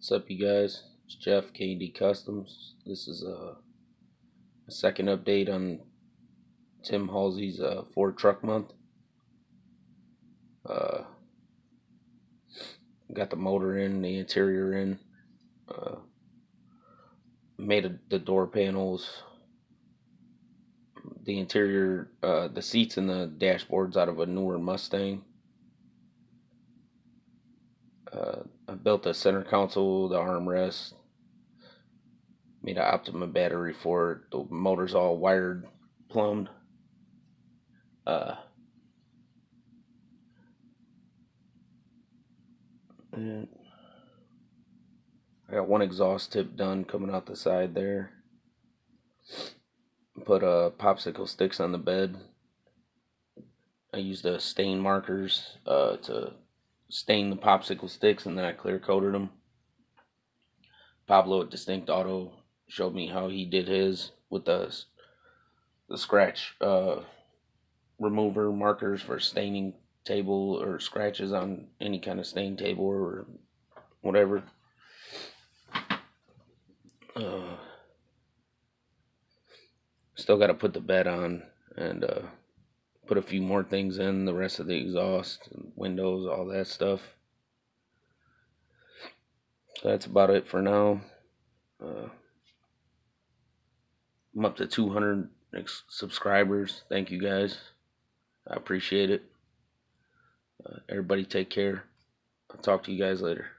What's up, you guys? It's Jeff, K&D Customs. This is a second update on Tim Halsey's Ford Truck Month. Got the motor in, the interior in. Made the door panels, the interior, the seats and the dashboards out of a newer Mustang. I built the center console, the armrest. Made an Optima battery for it. The motor's all wired, plumbed. And I got one exhaust tip done coming out the side there. Put popsicle sticks on the bed. I used stain markers to stain the popsicle sticks, and then I clear coated them. Pablo at Distinct Auto showed me how he did his with the scratch remover markers for staining table or scratches on any kind of stain table or whatever. Still got to put the bed on and put a few more things in, the rest of the exhaust, windows, all that stuff. So that's about it for now. I'm up to 200 subscribers. Thank you guys. I appreciate it. Everybody take care. I'll talk to you guys later.